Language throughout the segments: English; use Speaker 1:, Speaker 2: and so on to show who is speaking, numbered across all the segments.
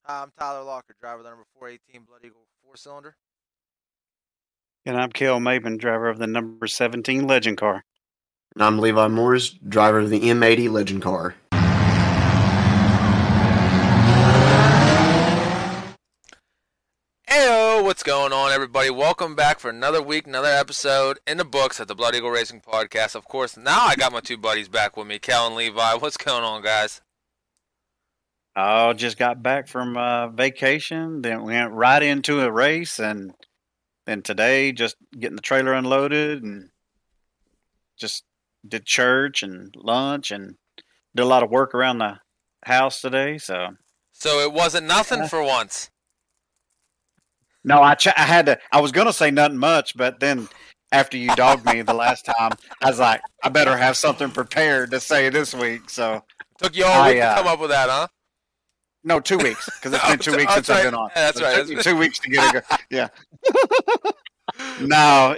Speaker 1: I'm Tyler Locker, driver of the number 418 Blood Eagle four-cylinder.
Speaker 2: And I'm Cale Maben, driver of the number 17 Legend car.
Speaker 3: And I'm Levi Morris, driver of the M80 Legend car.
Speaker 1: Heyo, what's going on, everybody? Welcome back for another week, another episode in the books at the Blood Eagle Racing Podcast. Of course, now I got my two buddies back with me, Cale and Levi. What's going on, guys?
Speaker 2: I just got back from vacation, then went right into a race, and then today just getting the trailer unloaded and just did church and lunch and did a lot of work around the house today. So
Speaker 1: it wasn't nothing for once.
Speaker 2: No, I had to. I was gonna say nothing much, but then after you dogged me the last time, I was like, I better have something prepared to say this week. So
Speaker 1: took you all week to come up with that, huh?
Speaker 2: No, 2 weeks, because it's been 2 weeks since I've been on.
Speaker 1: Yeah, that's right.
Speaker 2: It took me 2 weeks to get it. Yeah. No,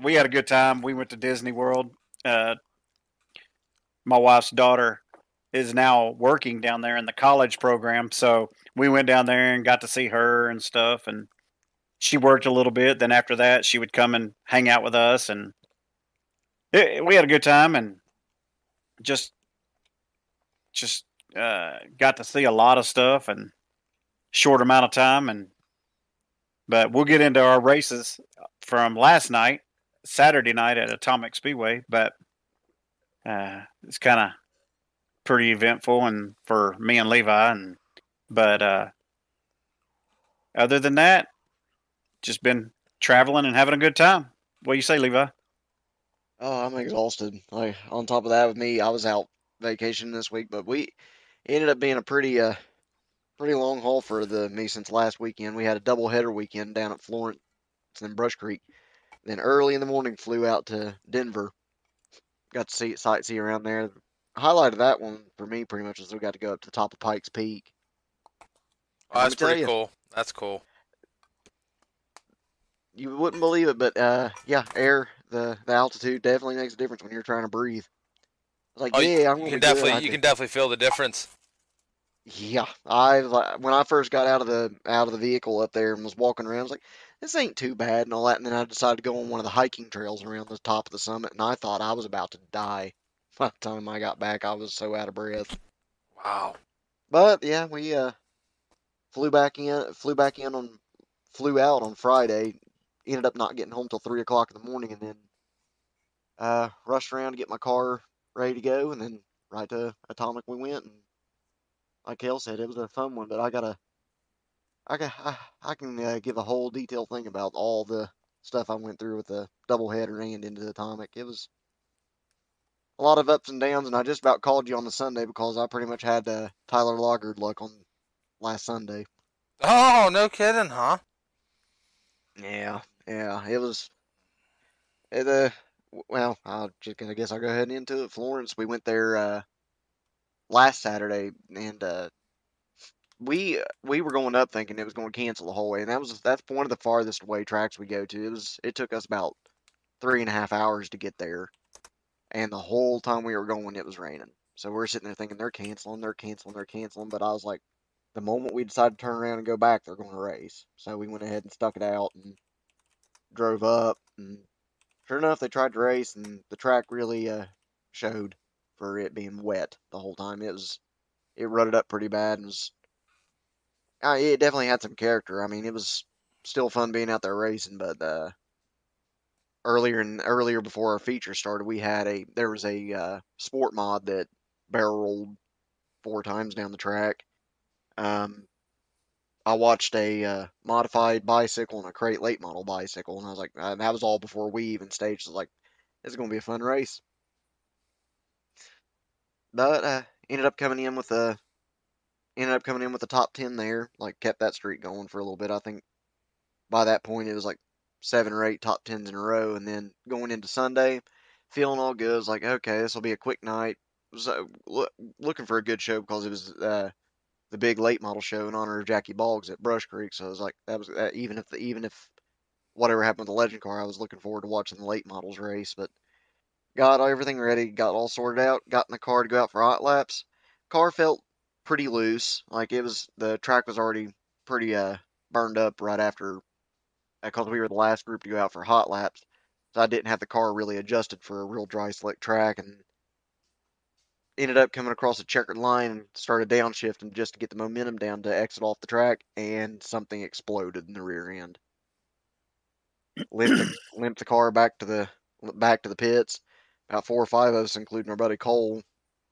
Speaker 2: we had a good time. We went to Disney World. My wife's daughter is now working down there in the college program, so we went down there and got to see her and stuff. And she worked a little bit. Then after that, she would come and hang out with us, and we had a good time and just got to see a lot of stuff in short amount of time. But we'll get into our races from last night, Saturday night at Atomic Speedway. But it's kind of pretty eventful, and for me and Levi. But other than that, just been traveling and having a good time. What do you say, Levi?
Speaker 4: Oh, I'm exhausted. Like on top of that, with me, I was out vacation this week, but we ended up being a pretty long haul for me since last weekend. We had a double header weekend down at Florence and Brush Creek. Then early in the morning flew out to Denver. Got to sightsee around there. Highlight of that one for me pretty much is we got to go up to the top of Pikes Peak.
Speaker 1: Oh, that's pretty cool. That's cool.
Speaker 4: You wouldn't believe it, but yeah, the altitude definitely makes a difference when you're trying to breathe. Like, I'm
Speaker 1: you can definitely feel the difference.
Speaker 4: Yeah, when I first got out of the vehicle up there and was walking around, I was like, this ain't too bad and all that. And then I decided to go on one of the hiking trails around the top of the summit, and I thought I was about to die. By the time I got back, I was so out of breath.
Speaker 1: Wow.
Speaker 4: But yeah, we flew out on Friday. Ended up not getting home till 3 o'clock in the morning, and then rushed around to get my car ready to go, and then right to Atomic we went. And like Cale said, it was a fun one, but I can give a whole detailed thing about all the stuff I went through with the doubleheader and into the Atomic. It was a lot of ups and downs, and I just about called you on the Sunday because I pretty much had Tyler Loggard luck on last Sunday.
Speaker 1: Oh, no kidding, huh?
Speaker 4: Yeah, it was. Well, I guess I'll go ahead and into it. Florence, we went there last Saturday, and we were going up thinking it was going to cancel the whole way, and that's one of the farthest away tracks we go to. It took us about 3.5 hours to get there, and the whole time we were going, it was raining. So we're sitting there thinking they're canceling. But I was like, the moment we decided to turn around and go back, they're going to race. So we went ahead and stuck it out and drove up, and sure enough, they tried to race, and the track really showed for it being wet the whole time. It rutted up pretty bad, and it definitely had some character. I mean, it was still fun being out there racing, but earlier before our feature started, there was a sport mod that barrel rolled 4 times down the track. I watched a modified bicycle and a crate late model bicycle, and I was like, that was all before we even staged. I was like, this is going to be a fun race. But ended up coming in with the top 10 there. Like, kept that streak going for a little bit. I think by that point it was like 7 or 8 top 10s in a row, and then going into Sunday, feeling all good. I was like, okay, this will be a quick night. Was looking for a good show because it was the big late model show in honor of Jackie Boggs at Brush Creek. So I was like, that was even if whatever happened with the Legend car, I was looking forward to watching the late models race. But got everything ready, got all sorted out, got in the car to go out for hot laps. Car felt pretty loose. Like the track was already pretty burned up right after because we were the last group to go out for hot laps. So I didn't have the car really adjusted for a real dry slick track, and ended up coming across a checkered line and started downshifting just to get the momentum down to exit off the track, and something exploded in the rear end. Limped the car back to the pits. About 4 or 5 of us, including our buddy Cole,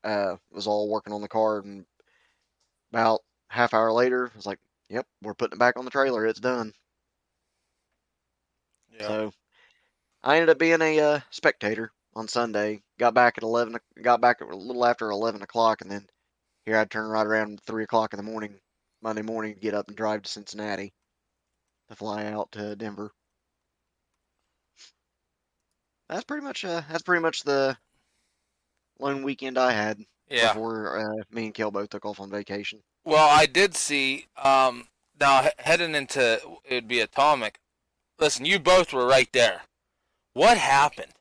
Speaker 4: was all working on the car, and about half hour later, I was like, "Yep, we're putting it back on the trailer. It's done."
Speaker 1: Yeah.
Speaker 4: So I ended up being a spectator on Sunday. Got back at 11. Got back at a little after 11 o'clock, and then here I'd turn right around 3 o'clock in the morning, Monday morning, to get up and drive to Cincinnati to fly out to Denver. That's pretty much the lone weekend I had
Speaker 1: Yeah.
Speaker 4: before me and Kel both took off on vacation.
Speaker 1: Well, I did see. Now heading into it'd be Atomic. Listen, you both were right there. What happened?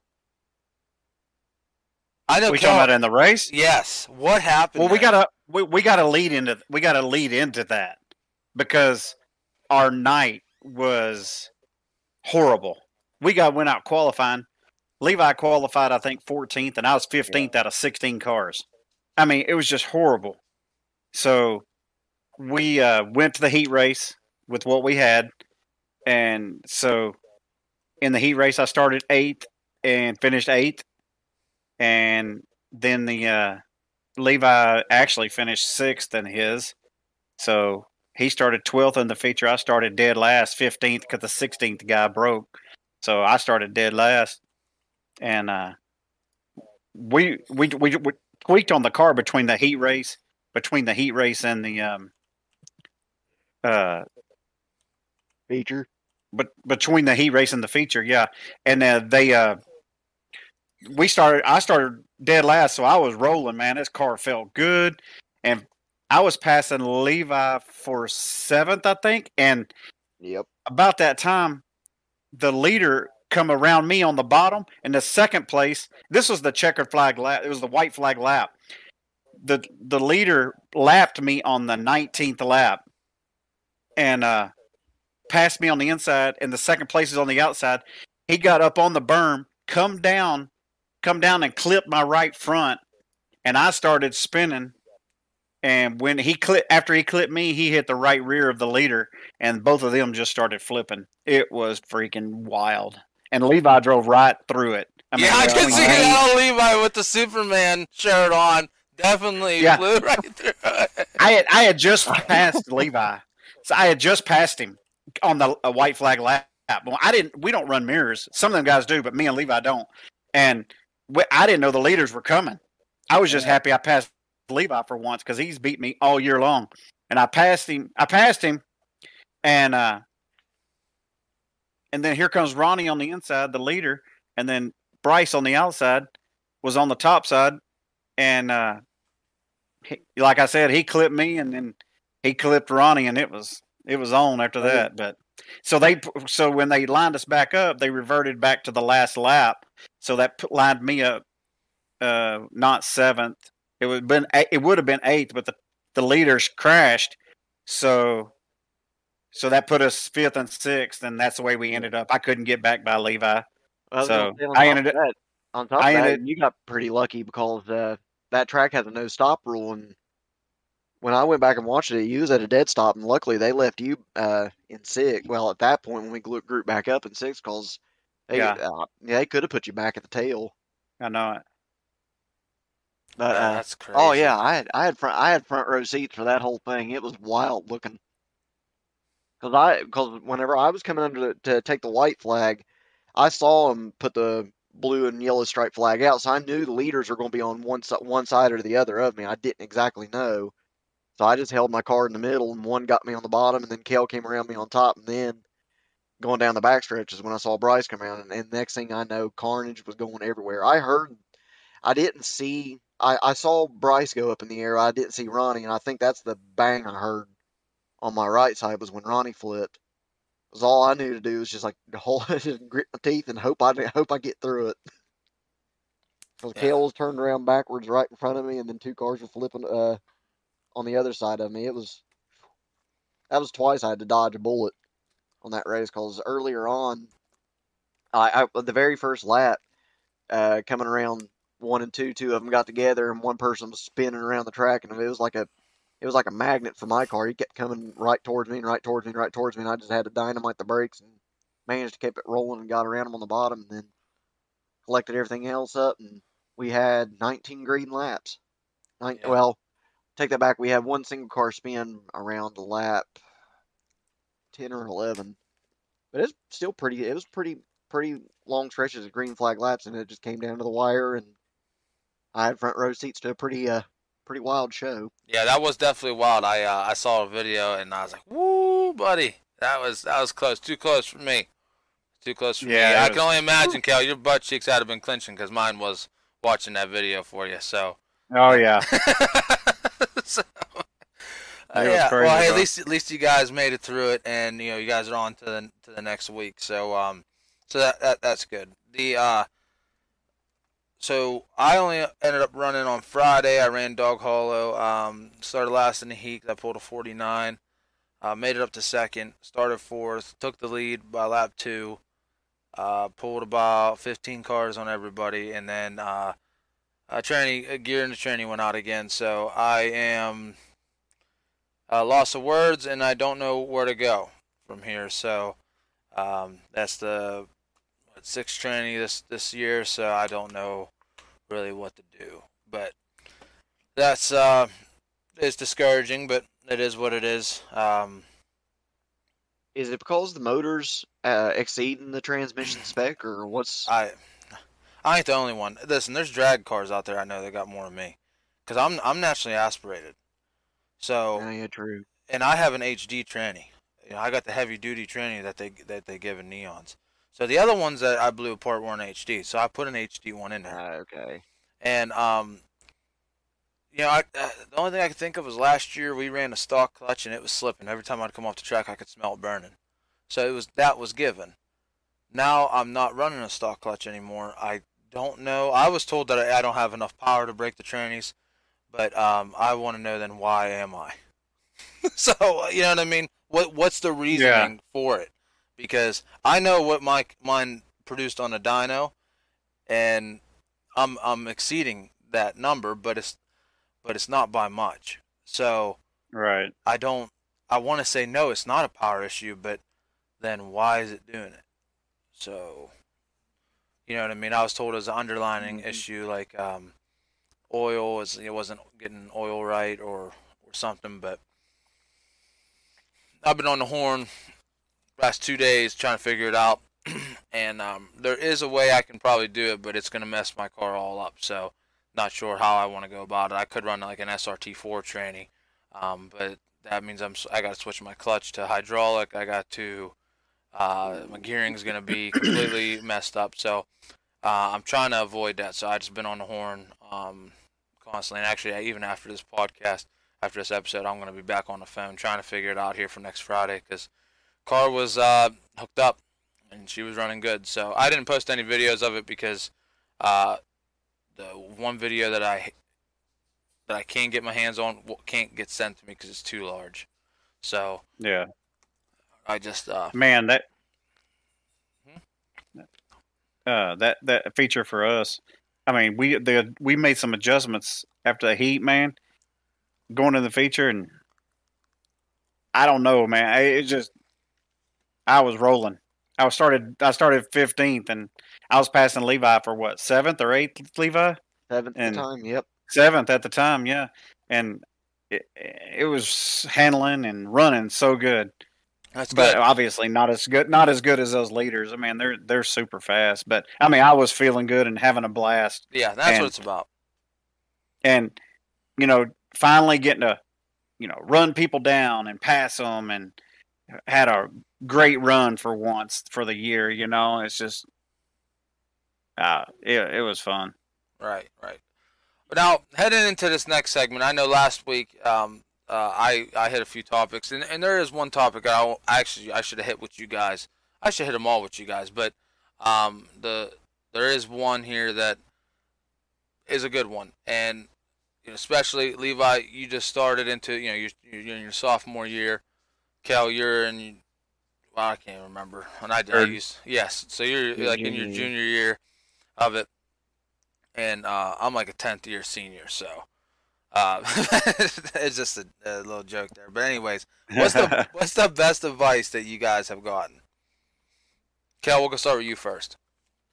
Speaker 1: I know.
Speaker 2: We talking about in the race?
Speaker 1: Yes. What happened?
Speaker 2: Well, we gotta lead into that because our night was horrible. We went out qualifying. Levi qualified, I think, 14th, and I was 15th out of 16 cars. I mean, it was just horrible. So we went to the heat race with what we had, and so in the heat race, I started 8th and finished 8th, and then the Levi actually finished 6th in his. So he started 12th in the feature. I started dead last, 15th, because the 16th guy broke. So I started dead last. And we tweaked on the car between the heat race and the
Speaker 4: feature.
Speaker 2: But between the heat race and the feature, yeah. And I started dead last, so I was rolling, man. This car felt good, and I was passing Levi for 7th, I think. And
Speaker 4: yep,
Speaker 2: about that time, the leader come around me on the bottom. In the second place, this was the checkered flag lap. It was the white flag lap. The leader lapped me on the 19th lap, and passed me on the inside, and the second place is on the outside. He got up on the berm, come down and clipped my right front, and I started spinning. And when after he clipped me, he hit the right rear of the leader, and both of them just started flipping. It was freaking wild. And Levi drove right through it.
Speaker 1: I can see how Levi with the Superman shirt on definitely flew right through it.
Speaker 2: I had just passed Levi. So I had just passed him on the white flag lap. Well, we don't run mirrors. Some of them guys do, but me and Levi don't. And I didn't know the leaders were coming. I was just happy I passed Levi for once because he's beat me all year long. And I passed him. And then here comes Ronnie on the inside, the leader, and then Bryce on the outside was on the top side. And like I said, he clipped me, and then he clipped Ronnie, and it was on after that. But so when they lined us back up, they reverted back to the last lap. So that lined me up, not 7th. It would have been 8th, but the leaders crashed. So that put us 5th and 6th, and that's the way we ended up. I couldn't get back by Levi. So I ended up.
Speaker 4: On top of that, you got pretty lucky because that track has a no stop rule, and when I went back and watched it, you was at a dead stop, and luckily they left you in 6th. Well, at that point, when we grouped back up in 6th, because they could have put you back at the tail.
Speaker 2: I know it.
Speaker 4: But
Speaker 1: that's crazy.
Speaker 4: Oh yeah, I had front row seats for that whole thing. It was wild looking. Because whenever I was coming under to take the white flag, I saw them put the blue and yellow stripe flag out, so I knew the leaders were going to be on one side or the other of me. I didn't exactly know, so I just held my car in the middle, and one got me on the bottom, and then Cale came around me on top, and then going down the back stretches when I saw Bryce come around, and next thing I know, carnage was going everywhere. I saw Bryce go up in the air. I didn't see Ronnie, and I think that's the bang I heard on my right side was when Ronnie flipped. Because all I knew to do was just like just grit my teeth and hope I get through it. Because Cale was turned around backwards right in front of me, and then 2 cars were flipping on on the other side of me. That was twice I had to dodge a bullet on that race because earlier on, the very first lap, coming around 1 and 2, two of them got together and one person was spinning around the track, and it was like a magnet for my car. He kept coming right towards me and right towards me and right towards me, and I just had to dynamite the brakes and managed to keep it rolling and got around him on the bottom, and then collected everything else up, and we had 19 green laps.
Speaker 1: Yeah.
Speaker 4: Well, take that back. We had one single car spin around the lap 10 or 11, but it's still pretty. It was pretty long stretches of green flag laps, and it just came down to the wire, and I had front row seats to a pretty wild show.
Speaker 1: Yeah, that was definitely wild. I saw a video and I was like, "Woo, buddy, that was close. Too close for me. Too close for me."
Speaker 2: Yeah,
Speaker 1: I can only imagine, Cal, your butt cheeks had to been clenching because mine was watching that video for you. So.
Speaker 2: Oh yeah,
Speaker 1: So,
Speaker 2: it was
Speaker 1: yeah.
Speaker 2: crazy.
Speaker 1: Well, hey,
Speaker 2: bro.
Speaker 1: at least you guys made it through it, and you guys are on to the next week. So so that's good. So I only ended up running on Friday. I ran Dog Hollow. Started last in the heat. I pulled a 49. Made it up to second. Started fourth. Took the lead by lap 2. Pulled about 15 cars on everybody, and then gear in the tranny went out again. So I am loss of words, and I don't know where to go from here. So that's the sixth tranny this year. So I don't know really what to do. But that's it's discouraging, but it is what it is.
Speaker 4: Is it because the motor's exceeding the transmission spec, or what's?
Speaker 1: I ain't the only one. Listen, there's drag cars out there I know that got more than me, cause I'm naturally aspirated. So
Speaker 4: Yeah, true.
Speaker 1: and I have an HD tranny. I got the heavy duty tranny that they give in neons. So the other ones that I blew apart weren't HD. So I put an HD one in there.
Speaker 4: Okay.
Speaker 1: And the only thing I could think of was last year we ran a stock clutch and it was slipping. Every time I'd come off the track, I could smell it burning. So that was given. Now I'm not running a stock clutch anymore. I don't know. I was told that I don't have enough power to break the trannies, but I want to know then why am I? So you know what I mean? What's the reasoning for it? Because I know what mine produced on a dyno, and I'm exceeding that number, but it's not by much. So
Speaker 2: Right.
Speaker 1: I want to say no, it's not a power issue, but then why is it doing it? So you know what I mean? I was told it was an underlining issue, like oil it wasn't getting oil right or something, but I've been on the horn last 2 days trying to figure it out. And there is a way I can probably do it, but it's going to mess my car all up. So not sure how I want to go about it. I could run like an SRT4 tranny, but that means I got to switch my clutch to hydraulic. I got to my gearing's going to be completely messed up. So I'm trying to avoid that. So I just been on the horn constantly. And actually, even after this podcast, after this episode, I'm going to be back on the phone trying to figure it out here for next Friday because car was hooked up and she was running good. So I didn't post any videos of it because the one video that I can get my hands on can't get sent to me because it's too large. So
Speaker 2: Yeah.
Speaker 1: I just
Speaker 2: Man, that feature for us. I mean, we made some adjustments after the heat, man. Going to the feature, and I don't know, man. It just I was rolling. I started 15th, and I was passing Levi for what 7th or 8th, Levi,
Speaker 4: Seventh at the
Speaker 2: and
Speaker 4: time. Yep.
Speaker 2: 7th at the time, yeah. And it was handling and running so good.
Speaker 1: that's
Speaker 2: But
Speaker 1: good.
Speaker 2: obviously not as good as those leaders. I mean, they're super fast. But I mean, I was feeling good and having a blast.
Speaker 1: Yeah, that's what it's about.
Speaker 2: And finally getting to run people down and pass them, and had a great run for once for the year. It's just it was fun.
Speaker 1: Right. But now heading into this next segment, I know last week I hit a few topics, and there is one topic I should have hit with you guys. I should hit them all with you guys, but there is one here that is a good one, and especially Levi, you just started into, you're in your sophomore year. Cal, you're in, well, I can't remember. And I
Speaker 2: Third.
Speaker 1: use, yes. So you're
Speaker 4: Your
Speaker 1: like in your
Speaker 4: junior year.
Speaker 1: junior year of it, and I'm like a 10th year senior. So it's just a little joke there. But anyways, what's the best advice that you guys have gotten? Cal, we'll go start with you first.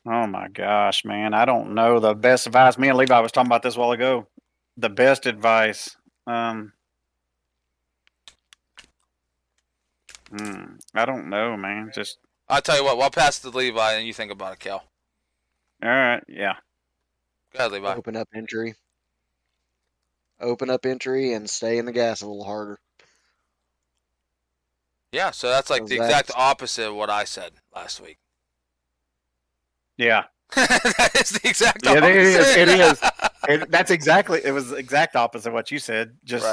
Speaker 2: Oh my gosh, man. I don't know the best advice. Me and Levi was talking about this a while ago. The best advice. I don't know, man. Just
Speaker 1: I'll tell you what. I'll pass it to Levi, and you think about it, Cal.
Speaker 2: all right, yeah.
Speaker 1: Go ahead, Levi.
Speaker 4: Open up entry. Open up entry and stay in the gas a little harder.
Speaker 1: Yeah, so that's like
Speaker 4: 'Cause
Speaker 1: the exact
Speaker 4: that's-
Speaker 1: opposite of what I said last week.
Speaker 2: Yeah.
Speaker 1: That is the exact
Speaker 2: Yeah,
Speaker 1: opposite.
Speaker 2: it is. It is. It was the exact opposite of what you said. Just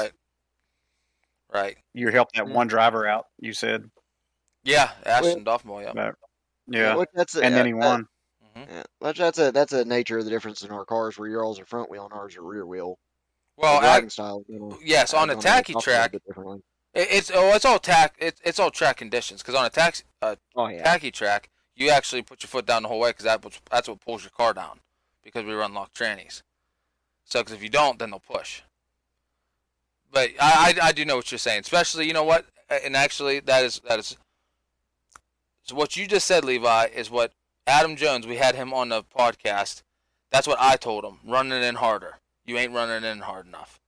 Speaker 1: Right.
Speaker 2: you helped that one driver out, you said.
Speaker 1: Yeah, Ashton
Speaker 4: Well-
Speaker 1: Duffmore, yeah.
Speaker 2: But, yeah.
Speaker 4: Which that's
Speaker 2: And then he won.
Speaker 4: Yeah, that's a nature of the difference in our cars, where yours are front wheel and ours are rear wheel.
Speaker 1: Well,
Speaker 4: the driving style.
Speaker 1: yes, on a tacky track, it's all track conditions. Because on a
Speaker 4: Oh yeah.
Speaker 1: tacky track, you actually put your foot down the whole way because that's what pulls your car down. Because we run lock trannies. So, because if you don't, then they'll push. But I do know what you're saying, especially, you know what, and actually that is so what you just said, Levi, is what Adam Jones, we had him on the podcast. That's what I told him. Running in harder. You ain't running in hard enough.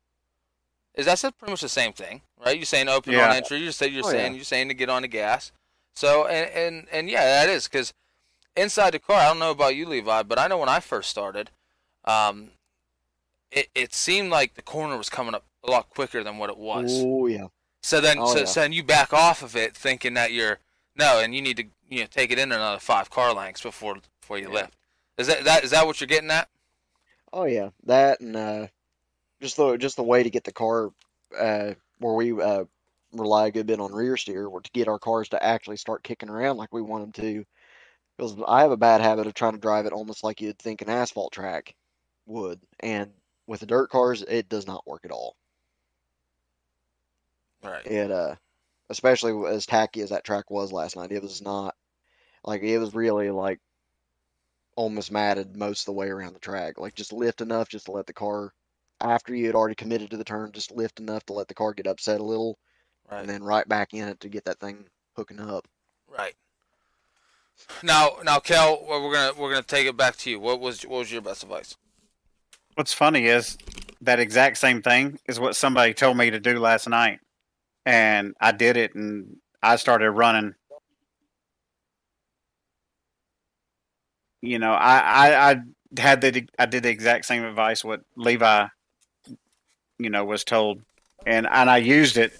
Speaker 1: That's pretty much the same thing, right? You're saying open on entry. You're saying to get on the gas. So and yeah, that is because inside the car. I don't know about you, Levi, but I know when I first started, it seemed like the corner was coming up a lot quicker than what it was.
Speaker 4: Oh yeah.
Speaker 1: So then,
Speaker 4: Oh, yeah.
Speaker 1: so then you back off of it, thinking that and you need to take it in another 5 car lengths before you lift. Is that what you're getting at?
Speaker 4: Oh yeah. That and just the way to get the car where we rely a good bit on rear steer, or to get our cars to actually start kicking around like we want them to. Because I have a bad habit of trying to drive it almost like you'd think an asphalt track would, and with the dirt cars, it does not work at all.
Speaker 1: Right.
Speaker 4: It especially as tacky as that track was last night, it was not like it was really like almost matted most of the way around the track. Like just lift enough just to let the car, after you had already committed to the turn, just lift enough to let the car get upset a little,
Speaker 1: Right.
Speaker 4: and then right back in it to get that thing hooking up.
Speaker 1: Right. Now, Kel, we're gonna take it back to you. What was your best advice?
Speaker 2: What's funny is that exact same thing is what somebody told me to do last night. And I did it, and I started running. You know, I did the exact same advice what Levi, was told, and I used it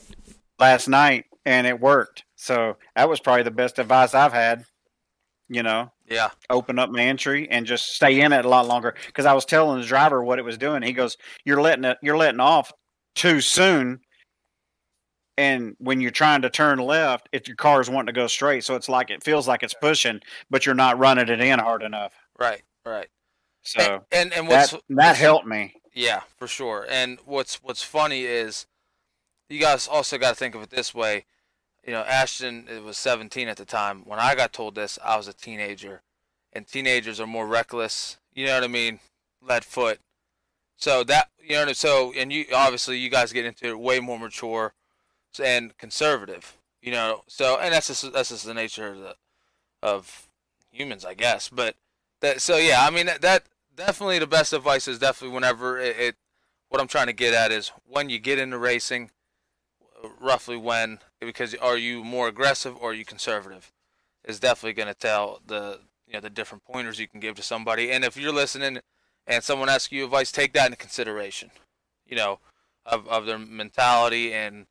Speaker 2: last night, and it worked. So that was probably the best advice I've had.
Speaker 1: Yeah.
Speaker 2: Open up my entry and just stay in it a lot longer. Because I was telling the driver what it was doing. He goes, "You're letting off too soon." And when you're trying to turn left, if your car's wanting to go straight, so it feels like it's pushing, but you're not running it in hard enough.
Speaker 1: Right.
Speaker 2: So
Speaker 1: and
Speaker 2: that helped me.
Speaker 1: Yeah, for sure. And what's funny is you guys also got to think of it this way. Ashton was 17 at the time. When I got told this, I was a teenager, and teenagers are more reckless. You know what I mean? Lead foot. So that and you obviously you guys get into it way more mature and conservative. So and that's just the nature of humans, I guess. But yeah, I mean that definitely the best advice is definitely whenever what I'm trying to get at is when you get into racing, roughly when, because are you more aggressive or are you conservative, is definitely going to tell the different pointers you can give to somebody. And if you're listening and someone asks you advice, take that into consideration, of their mentality and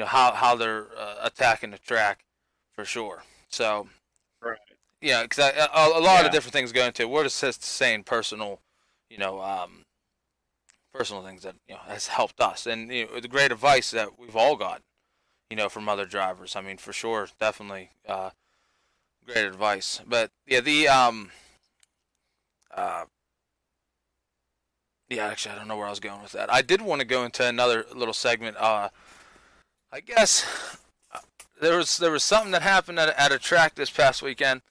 Speaker 1: how they're attacking the track, for sure. So
Speaker 2: Right.
Speaker 1: yeah, because a lot of different things go into it. We're just saying personal, personal things that has helped us, and the great advice that we've all got, from other drivers. I mean, for sure, definitely great advice. But yeah, the Yeah, actually, I don't know where I was going with that. I did want to go into another little segment. I guess there was something that happened at a track this past weekend.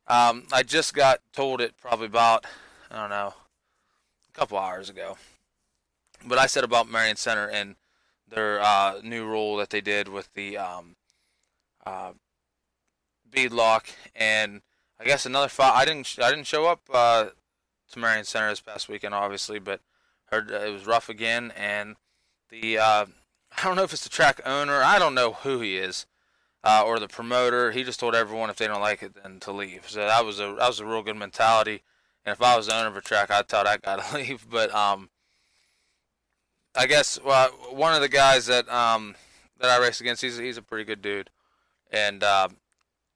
Speaker 1: I just got told it probably about, I don't know, a couple hours ago. But I said about Marion Center and their new rule that they did with the uh, bead lock, and I guess another five. I didn't show up to Marion Center this past weekend, obviously, but heard it was rough again. And the I don't know if it's the track owner. I don't know who he is, or the promoter. He just told everyone if they don't like it, then to leave. So that was a real good mentality. And if I was the owner of a track, I'd tell that guy to leave. But I guess one of the guys that I race against, he's a pretty good dude, and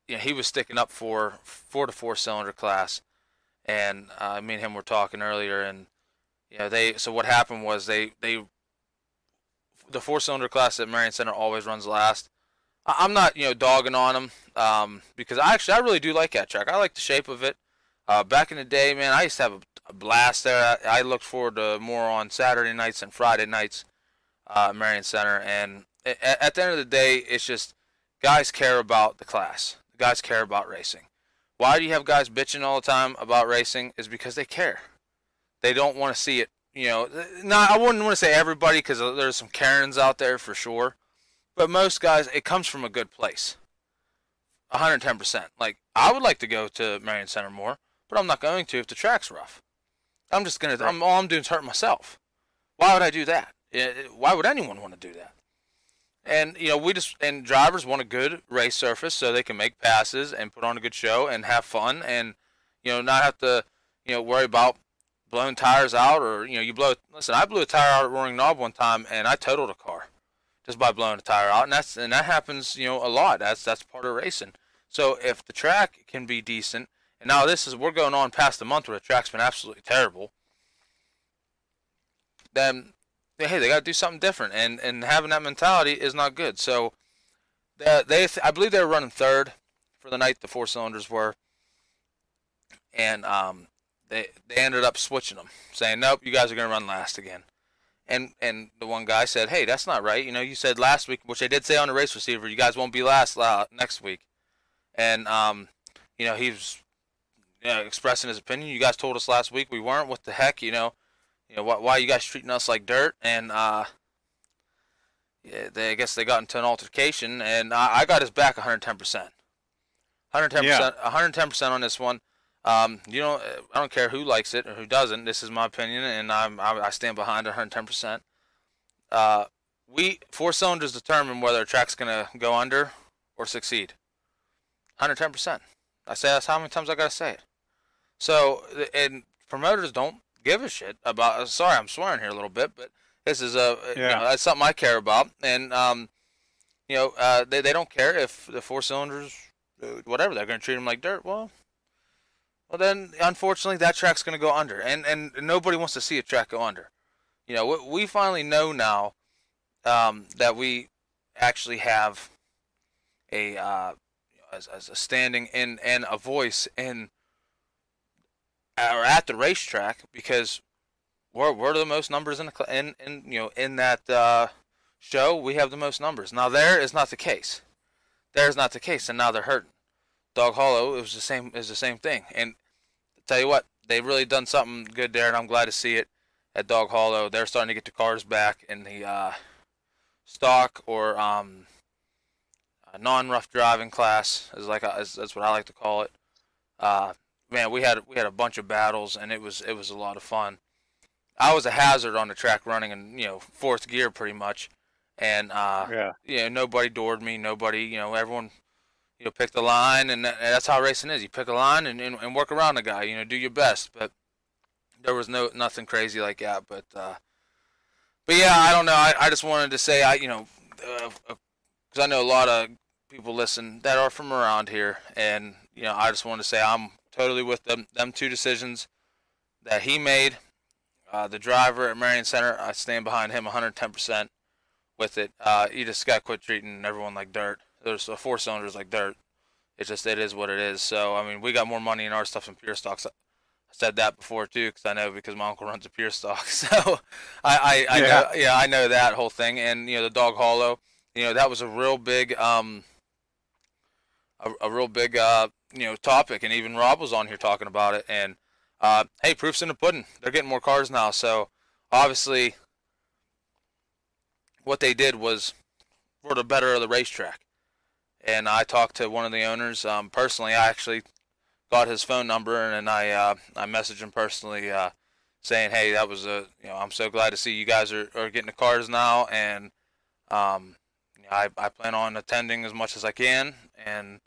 Speaker 1: he was sticking up for the four-cylinder class, and me and him were talking earlier, and so what happened was the four-cylinder class at Marion Center always runs last. I'm not dogging on them because I really do like that track. I like the shape of it. Back in the day, man, I used to have a blast there. I looked forward to more on Saturday nights and Friday nights at Marion Center. And at the end of the day, it's just guys care about the class. Guys care about racing. Why do you have guys bitching all the time about racing? Is because they care. They don't want to see it. I wouldn't want to say everybody because there's some Karens out there for sure. But most guys, it comes from a good place. 110%. Like, I would like to go to Marion Center more, but I'm not going to if the track's rough. I'm just going to, all I'm doing is hurt myself. Why would I do that? Why would anyone want to do that? And, and drivers want a good race surface so they can make passes and put on a good show and have fun and, not have to, worry about blowing tires out or, listen, I blew a tire out at Roaring Knob one time and I totaled a car just by blowing a tire out. And that happens, a lot. That's part of racing. So if the track can be decent, and now we're going on past a month where the track's been absolutely terrible, then hey, they got to do something different, and having that mentality is not good. So I believe they were running third for the night. The four cylinders were, and they ended up switching them, saying nope, you guys are going to run last again. And the one guy said, hey, that's not right. You said last week, which I did say on the race receiver, you guys won't be last next week. And he was expressing his opinion. You guys told us last week we weren't. What the heck, why are you guys treating us like dirt? And I guess they got into an altercation, and I got his back 110%. 110% on this one. I don't care who likes it or who doesn't. This is my opinion, and I stand behind it 110%. Four cylinders determine whether a track's gonna go under or succeed. 110%. I say that's how many times I gotta say it. So, and promoters don't give a shit about. Sorry, I'm swearing here a little bit, but this is that's something I care about, and they don't care if the four cylinders, whatever, they're gonna treat them like dirt. Well, then unfortunately that track's gonna go under, and nobody wants to see a track go under. We finally know now that we actually have as a standing and a voice in or at the racetrack, because we're the most numbers in that show. We have the most numbers. Now there is not the case. There's not the case, and now they're hurting. Dog Hollow, it was the same thing. And to tell you what, they've really done something good there, and I'm glad to see it at Dog Hollow. They're starting to get the cars back in the stock or non-rough driving class, that's what I like to call it. Man, we had a bunch of battles, and it was a lot of fun. I was a hazard on the track running in fourth gear pretty much, and nobody doored me. Nobody, everyone picked the line, and that's how racing is. You pick a line and work around the guy. Do your best. But there was nothing crazy like that. But yeah, I don't know. I just wanted to say because I know a lot of people listen that are from around here, and I just wanted to say I'm totally with them two decisions that he made. The driver at Marion Center, I stand behind him 110% with it. You just got to quit treating everyone like dirt. There's four cylinders like dirt. It is what it is. So, I mean, we got more money in our stuff than pure stocks. said that before too, because I know because my uncle runs a pure stock, so I
Speaker 2: Yeah.
Speaker 1: know, yeah, I know that whole thing. And the dog hollow, that was a real big a real big topic, and even Rob was on here talking about it. And hey, proof's in the pudding. They're getting more cars now, so obviously what they did was for the better of the racetrack. And I talked to one of the owners personally. I actually got his phone number, and I messaged him personally, saying, hey, that was I'm so glad to see you guys are getting the cars now, and I plan on attending as much as I can, and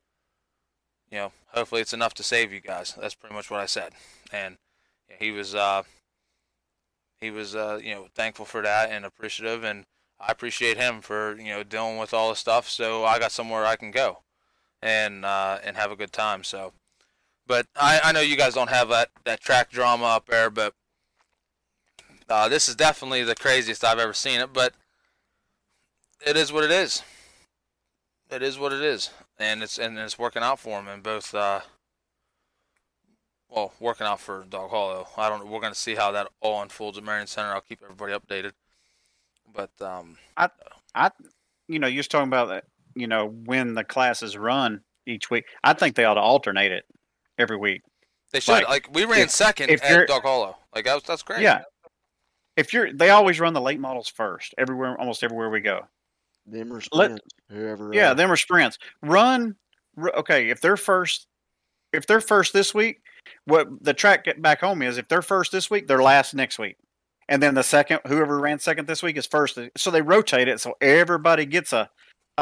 Speaker 1: hopefully it's enough to save you guys. That's pretty much what I said. And he was thankful for that and appreciative, and I appreciate him for dealing with all the stuff, so I got somewhere I can go and have a good time. So, but I know you guys don't have that track drama up there, but this is definitely the craziest I've ever seen it. But it is what it is. It is what it is, and it's working out for him in both. Working out for Dog Hollow. I don't. We're gonna see how that all unfolds at Marion Center. I'll keep everybody updated. But
Speaker 2: I you're just talking about that. When the classes run each week, I think they ought to alternate it every week.
Speaker 1: they should. Like we ran second at Dog Hollow. Like that's great.
Speaker 2: Yeah, they always run the late models first everywhere, almost everywhere we go.
Speaker 4: Them or sprints, whoever.
Speaker 2: Yeah, them are sprints. Okay, if they're first this week, what the track back home is, if they're first this week, they're last next week. And then the second, whoever ran second this week is first. So they rotate it so everybody gets a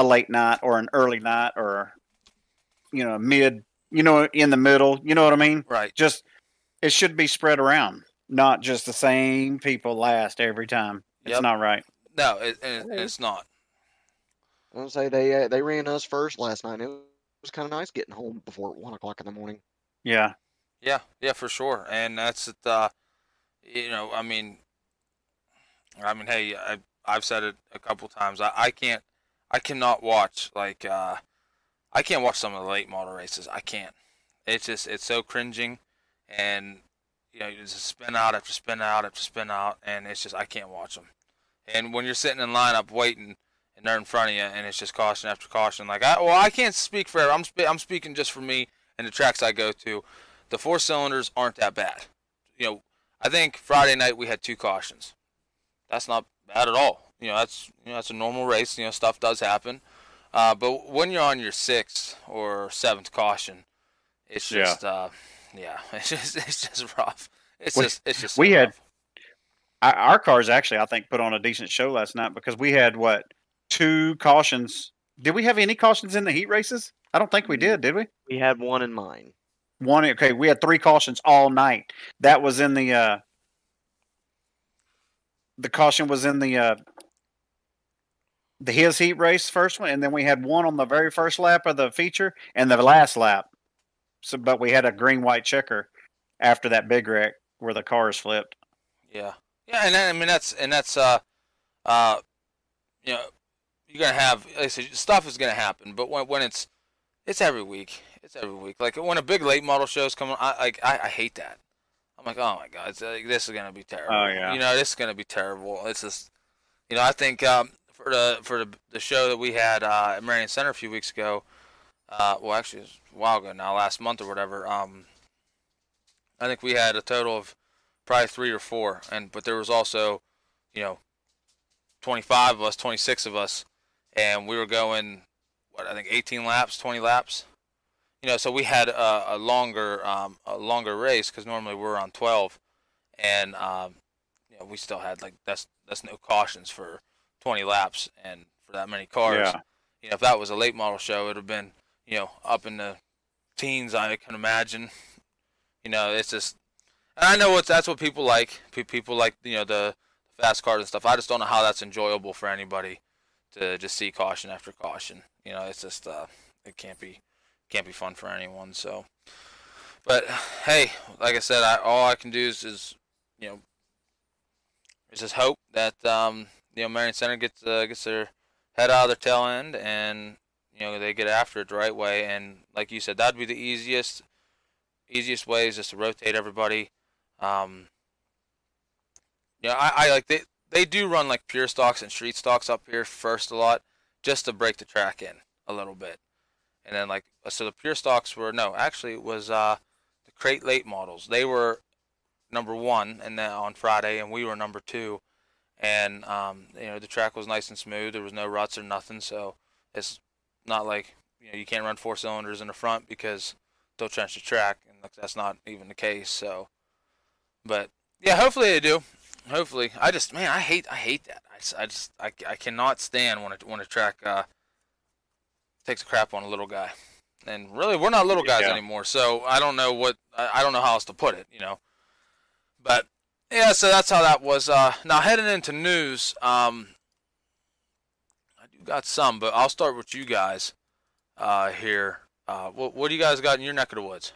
Speaker 2: late night or an early night or, mid, in the middle. You know what I mean?
Speaker 1: Right.
Speaker 2: Just, it should be spread around, not just the same people last every time. It's not right.
Speaker 1: No, it's not.
Speaker 4: I want to say they ran us first last night. And it was kind of nice getting home before 1 o'clock in the morning.
Speaker 2: Yeah.
Speaker 1: Yeah, for sure. And that's hey, I've said it a couple times. I cannot watch I can't watch some of the late model races. I can't. It's so cringing, and it's just spin out after spin out after spin out, and it's just I can't watch them. And when you're sitting in lineup waiting, and they're in front of you, and it's just caution after caution. Like I can't speak for I'm speaking just for me and the tracks I go to. The 4 cylinders aren't that bad. I think Friday night we had 2 cautions. That's not bad at all. That's a normal race. Stuff does happen. But when you're on your 6th or 7th caution, it's just it's just rough. It's just so
Speaker 2: we had
Speaker 1: rough.
Speaker 2: Our cars actually, I think, put on a decent show last night because we had 2 cautions. Did we have any cautions in the heat races? I don't think we did we?
Speaker 4: We had one in mine.
Speaker 2: Okay, we had 3 cautions all night. That was in the caution was in the his heat race first one, and then we had one on the very first lap of the feature and the last lap. So, but we had a green-white checker after that big wreck where the cars flipped.
Speaker 1: Yeah, and I mean that's you're gonna have, like I said, stuff is gonna happen, but when it's every week. It's every week. Like when a big late model show's coming, I hate that. I'm like, oh my god, this is gonna be terrible.
Speaker 2: Oh yeah.
Speaker 1: This is gonna be terrible. It's just, I think for the show that we had at Marion Center a few weeks ago, actually it was a while ago now, last month or whatever. I think we had a total of probably 3 or 4, but there was also, 25 of us, 26 of us, and we were going, I think 18 laps, 20 laps. So we had a longer race because normally we're on 12, and we still had that's no cautions for 20 laps and for that many cars.
Speaker 2: Yeah.
Speaker 1: If that was a late model show, it would have been up in the teens, I can imagine. It's just, and I know that's what people like. People like the fast cars and stuff. I just don't know how that's enjoyable for anybody to just see caution after caution. It's just it can't be fun for anyone. So, but hey, like I said, all I can do is just hope that Marion Center gets their head out of their tail end, and they get after it the right way. And like you said, that'd be the easiest easiest way is just to rotate everybody. I like they do run like pure stocks and street stocks up here first a lot, just to break the track in a little bit, and then like so the pure stocks were no, actually it was the crate late models. They were number one, and then on Friday, and we were number two, and the track was nice and smooth. There was no ruts or nothing, so it's not like you can't run 4 cylinders in the front because they'll trench the track, and that's not even the case. So, but yeah, hopefully they do. Hopefully, I hate that. I cannot stand when a track takes a crap on a little guy, and really we're not little guys anymore. So I don't know I don't know how else to put it, But yeah, so that's how that was. Now heading into news, I do got some, but I'll start with you guys here. What do you guys got in your neck of the woods?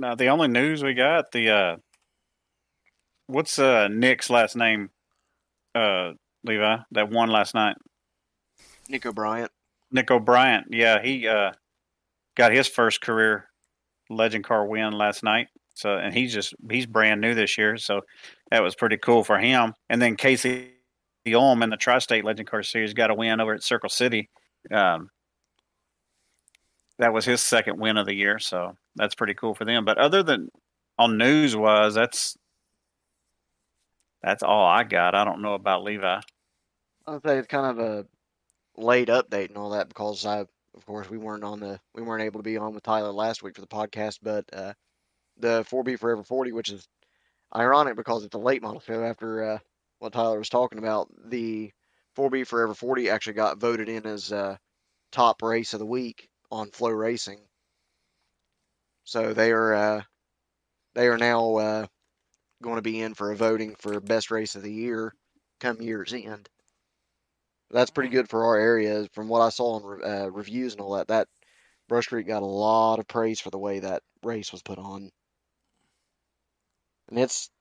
Speaker 2: No, the only news we got what's Nick's last name? Levi, that won last night.
Speaker 4: Nick O'Brien.
Speaker 2: Nick O'Brien. Yeah, he got his first career legend car win last night. So, and he's brand new this year, so that was pretty cool for him. And then Casey Ulm in the Tri-State Legend Car Series got a win over at Circle City. That was his second win of the year, so that's pretty cool for them. But other than on news wise, that's all I got. I don't know about Levi.
Speaker 4: I'd say it's kind of a late update and all that because of course we weren't able to be on with Tyler last week for the podcast, but the 4B Forever 40, which is ironic because it's a late model show after what Tyler was talking about, the 4B Forever 40 actually got voted in as top race of the week on Flow Racing. So they are now going to be in for a voting for best race of the year come year's end. That's pretty good for our area. From what I saw in reviews and all that, that Brush Creek got a lot of praise for the way that race was put on. And it's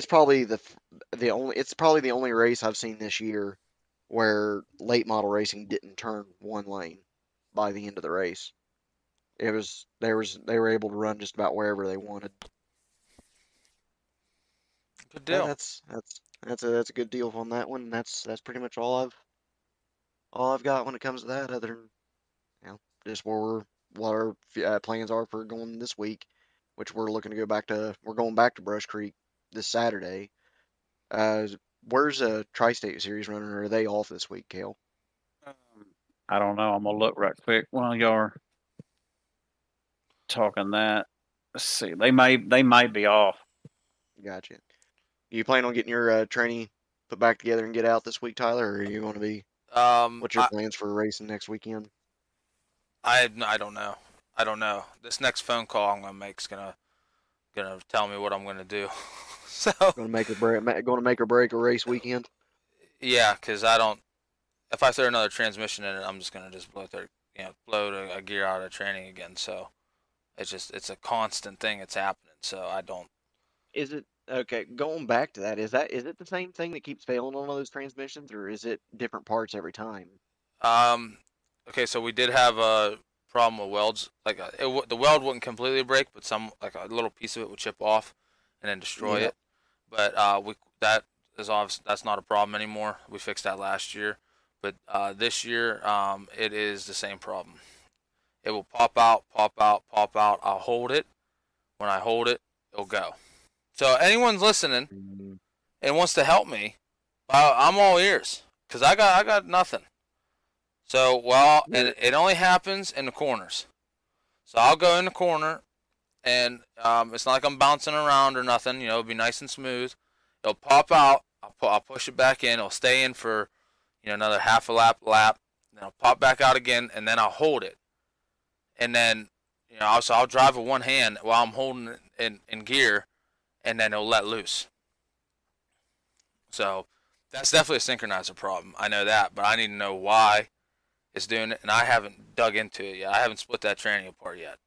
Speaker 4: probably the only race I've seen this year where late model racing didn't turn one lane by the end of the race. They were able to run just about wherever they wanted.
Speaker 1: Good deal.
Speaker 4: That's a good deal on that one. That's pretty much all I've got when it comes to that. Other than just what our plans are for going this week, which we're looking to go back to. We're going back to Brush Creek this Saturday. Where's a Tri-State Series running? Or are they off this week, Cale?
Speaker 2: I don't know. I'm gonna look right quick while y'all are talking that. Let's see. They might be off.
Speaker 4: Gotcha. You plan on getting your training put back together and get out this week, Tyler, or are you going to be? What's your plans for racing next weekend?
Speaker 1: I don't know. I don't know. This next phone call I'm gonna make is gonna tell me what I'm gonna do. So
Speaker 4: going to make or break a race weekend.
Speaker 1: Yeah, because if I throw another transmission in it, I'm just gonna blow a gear out of training again. So it's a constant thing that's happening. So I don't.
Speaker 4: Is it okay? Going back to that, is it the same thing that keeps failing on all those transmissions, or is it different parts every time?
Speaker 1: Okay, so we did have a problem with welds. Like the weld wouldn't completely break, but like a little piece of it would chip off and then destroy it. But that's not a problem anymore. We fixed that last year. But this year, it is the same problem. It will pop out, pop out, pop out. I'll hold it. When I hold it, it'll go. So anyone's listening and wants to help me, I'm all ears because I got nothing. So and it only happens in the corners. So I'll go in the corner, and it's not like I'm bouncing around or nothing. It'll be nice and smooth. It'll pop out. I'll push it back in. It'll stay in for another half a lap. Then I'll pop back out again, and then I'll hold it. And then I'll drive with one hand while I'm holding it in gear, and then it'll let loose. So that's definitely a synchronizer problem. I know that, but I need to know why it's doing it, and I haven't dug into it yet. I haven't split that tranny apart yet.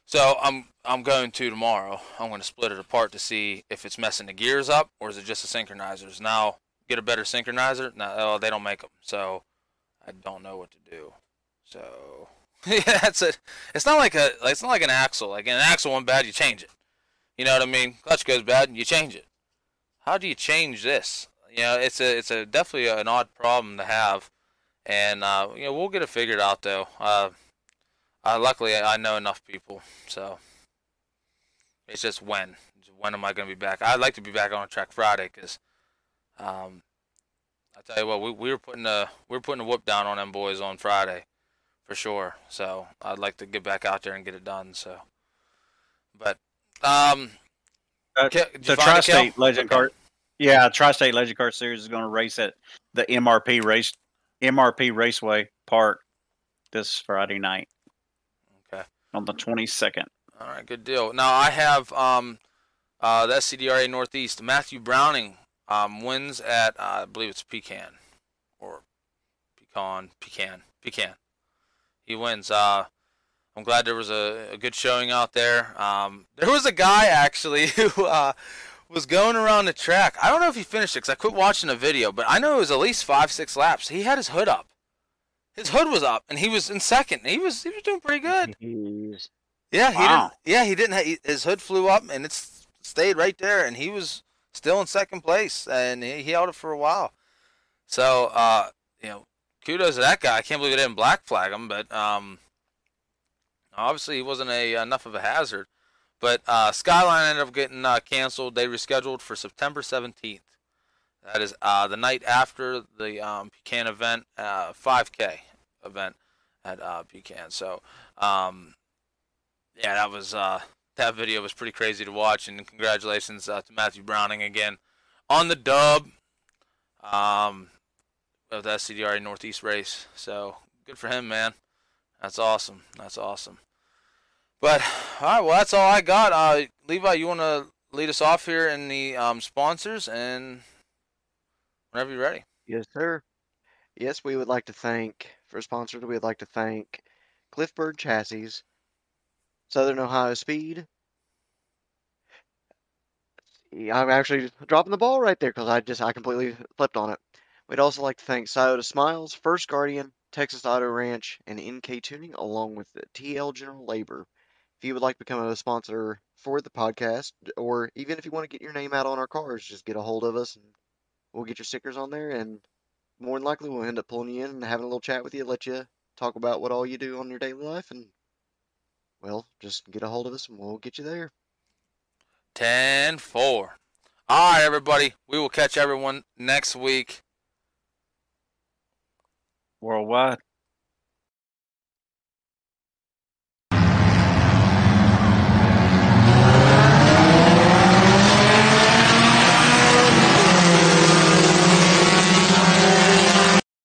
Speaker 1: So I'm going to tomorrow. I'm going to split it apart to see if it's messing the gears up or is it just the synchronizers. Now, get a better synchronizer. No, they don't make them, so I don't know what to do. So yeah, it's not like an axle. Like an axle went bad, you change it. You know what I mean? Clutch goes bad, you change it. How do you change this? You know, it's a definitely an odd problem to have, and we'll get it figured out though. Luckily I know enough people, so it's just when. When am I going to be back? I'd like to be back on track Friday because, I tell you what, we were putting a whoop down on them boys on Friday, for sure. So I'd like to get back out there and get it done. So, but did you
Speaker 2: The
Speaker 1: find it, Kel?
Speaker 2: Tri-State Legend Car, yeah, Tri-State Legend Car Series is going to race at the MRP Raceway Park this Friday night
Speaker 1: Okay.
Speaker 2: on the 22nd.
Speaker 1: All right, good deal. Now I have the SCDRA Northeast. Matthew Browning wins at I believe it's Pecan or Pecan. He wins. I'm glad there was a good showing out there. There was a guy actually who was going around the track. I don't know if he finished it because I quit watching the video, but I know it was at least 5-6 laps. He had his hood up. His hood was up, and he was in second. He was doing pretty good.
Speaker 4: Jeez.
Speaker 1: Yeah,
Speaker 2: Wow.
Speaker 1: he didn't. His hood flew up, and it stayed right there, and he was still in second place, and he held it for a while. So, kudos to that guy. I can't believe they didn't black flag him, but obviously he wasn't enough of a hazard. But Skyline ended up getting canceled. They rescheduled for September 17th. That is the night after the Pecan event, 5K event at Pecan. So, yeah, that video was pretty crazy to watch, and congratulations to Matthew Browning again on the dub of the SCDRA Northeast race. So good for him, man. That's awesome. That's awesome. But all right, well, that's all I got. Levi, you want to lead us off here in the sponsors, and whenever you're ready.
Speaker 4: Yes, sir. Yes, we would like to thank, for sponsors, we would like to thank Cliffbird Chassis, Southern Ohio Speed. Yeah, I'm actually dropping the ball right there because I completely flipped on it. We'd also like to thank Scioto Smiles, First Guardian, Texas Auto Ranch, and NK Tuning, along with the TL General Labor. If you would like to become a sponsor for the podcast, or even if you want to get your name out on our cars, just get a hold of us and we'll get your stickers on there, and more than likely we'll end up pulling you in and having a little chat with you, let you talk about what all you do on your daily life, and well, just get a hold of us and we'll get you there.
Speaker 1: 10-4. All right, everybody. We will catch everyone next week.
Speaker 2: Worldwide.